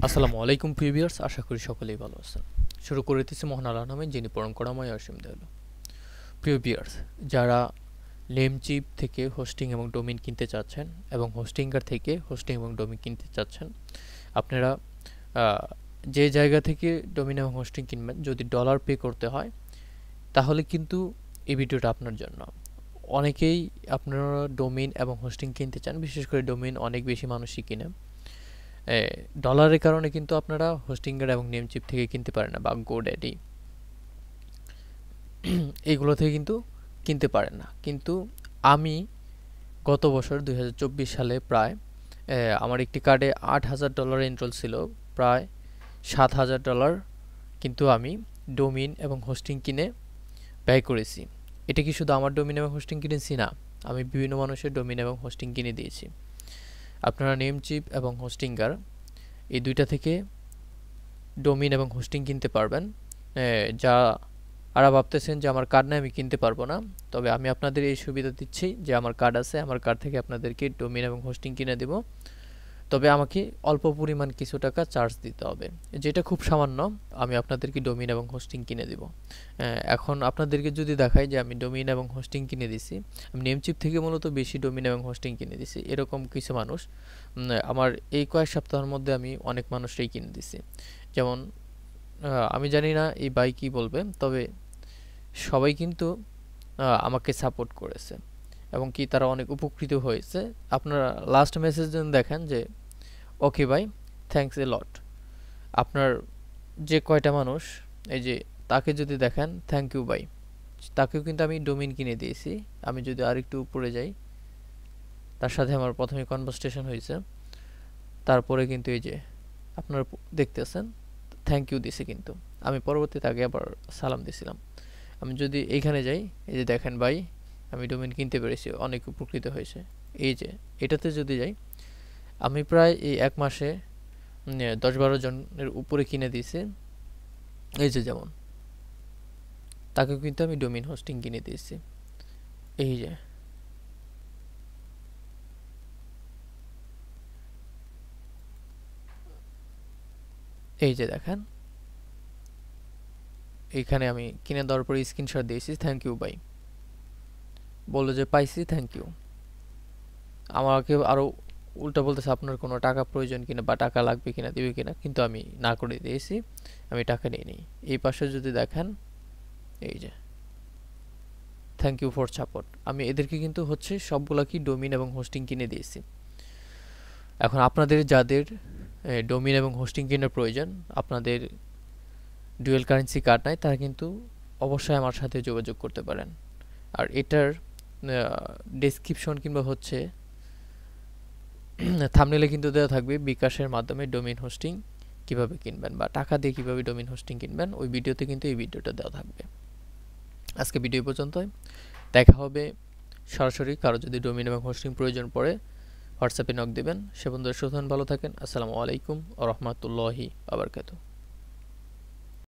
আসসালামু আলাইকুম প্রিভিয়ার্স, আশা করি সকলেই ভালো আছেন। শুরু করে দিচ্ছি মহান আল্লাহর নামে, যিনি পরম করুণাময় অসীম দয়ালু। প্রিভিয়ার্স, যারা নেমচিপ থেকে হোস্টিং এবং ডোমেইন কিনতে চাচ্ছেন এবং হোস্টিংকার থেকে হোস্টিং এবং ডোমেইন কিনতে চাচ্ছেন, আপনারা যে জায়গা থেকে ডোমেইন এবং হোস্টিং কিনবেন, যদি ডলার পে করতে হয় তাহলে কিন্তু এই ভিডিওটা আপনার জন্য। অনেকেই আপনারা ডোমেইন এবং হোস্টিং কিনতে চান, বিশেষ করে ডোমেইন অনেক বেশি মানুষই কিনে। ডলারের কারণে কিন্তু আপনারা হোস্টিংয়ের এবং নেমচিপ থেকে কিনতে পারেন না, বা গোড্যাডি এইগুলো থেকে কিন্তু কিনতে পারেন না। কিন্তু আমি গত বছর 2024 সালে প্রায় আমার একটি কার্ডে $8,000 এনরোল ছিল, প্রায় $7,000 কিন্তু আমি ডোমেইন এবং হোস্টিং কিনে ব্যয় করেছি। এটা কি শুধু আমার ডোমেইন এবং হোস্টিং কিনেছি? না, আমি বিভিন্ন মানুষের ডোমেইন এবং হোস্টিং কিনে দিয়েছি। আপনারা নেমচিপ এবং হোস্টিংগার এই দুইটা থেকে ডোমেইন এবং হোস্টিং কিনতে পারবেন। যারা ভাবতেছেন যে আমার কার্ড নেই, আমি কিনতে পারবো না, তবে আমি আপনাদের এই সুবিধা দিচ্ছি যে আমার কার্ড আছে, আমার কার্ড থেকে আপনাদেরকে ডোমেইন এবং হোস্টিং কিনে দেব। তবে আমাকে অল্প পরিমাণ কিছু টাকা চার্জ দিতে হবে, যেটা খুব সামান্য। আমি আপনাদেরকে ডোমেইন এবং হোস্টিং কিনে দেব। এখন আপনাদেরকে যদি দেখাই যে আমি ডোমেইন এবং হোস্টিং কিনে দিছি, আমি নেমচিপ থেকে মূলত বেশি ডোমেইন এবং হোস্টিং কিনে দিছি, এরকম কিছু মানুষ আমার এই কয়েক সপ্তাহের মধ্যে আমি অনেক মানুষরাই কিনে দিছি। যেমন আমি জানি না এই ভাই কী বলবে, তবে সবাই কিন্তু আমাকে সাপোর্ট করেছে এবং কি তারা অনেক উপকৃত হয়েছে। আপনারা লাস্ট মেসেজ দেখেন যে ওকে ভাই, থ্যাঙ্কস এ লট। আপনার যে কয়টা মানুষ, এই যে তাকে যদি দেখেন, থ্যাংক ইউ ভাই, তাকেও কিন্তু আমি ডোমেইন কিনে দিয়েছি। আমি যদি আরেকটু উপরে যাই, তার সাথে আমার প্রথমে কনভারসেশন হয়েছে, তারপরে কিন্তু এই যে আপনারা দেখতেছেন থ্যাংক ইউ দিছে, কিন্তু আমি পরবর্তীতে আগে আবার সালাম দিছিলাম। আমি যদি এইখানে যাই, এই যে দেখেন ভাই, আমি ডোমেইন কিনতে পেরেছি, অনেক উপকৃত হয়েছে। এই যে এটাতে যদি যাই, আমি প্রায় এই এক মাসে 10-12 জনের উপরে কিনে দিয়েছি। এই যে যেমন তাকেও কিন্তু আমি ডোমেইন হোস্টিং কিনে দিয়েছি। এই যে দেখেন, এইখানে আমি কিনে দেওয়ার পরে স্ক্রিনশট দিয়েছি, থ্যাংক ইউ ভাই, বললো যে পাইছি, থ্যাংক ইউ। আমাকে আরও উল্টা বলতেছে আপনার কোনো টাকা প্রয়োজন কিনা বা টাকা লাগবে কিনা, দিবে কিনা, কিন্তু আমি না করে দিয়েছি, আমি টাকা নিয়ে নিই। এই পাশে যদি দেখেন, এই যে থ্যাংক ইউ ফর সাপোর্ট, আমি এদেরকে কিন্তু হচ্ছে সবগুলা কি ডোমেইন এবং হোস্টিং কিনে দিয়েছি। এখন আপনাদের যাদের ডোমেইন এবং হোস্টিং কেনার প্রয়োজন, আপনাদের ডুয়েল কারেন্সি কার্ড নাই, তারা কিন্তু অবশ্যই আমার সাথে যোগাযোগ করতে পারেন। আর এটার ডেসক্রিপশন কিংবা হচ্ছে থাম্বনেলে কিন্তু দেওয়া থাকবে বিকাশের মাধ্যমে ডোমেইন হোস্টিং কিভাবে কিনবেন বা টাকা দিয়ে কিভাবে ডোমেইন হোস্টিং কিনবেন, ওই ভিডিওতে কিন্তু এই ভিডিওটা দেওয়া থাকবে। আজকে ভিডিও পর্যন্তই, দেখা হবে সরাসরি। কারো যদি ডোমেইন এবং হোস্টিং প্রয়োজন পড়ে, হোয়াটসঅ্যাপে নক দেবেন। সে বন্ধুরা সুতরাং ভালো থাকেন। আসসালামু আলাইকুম ওয়া রাহমাতুল্লাহি ওয়া বারাকাতুহু।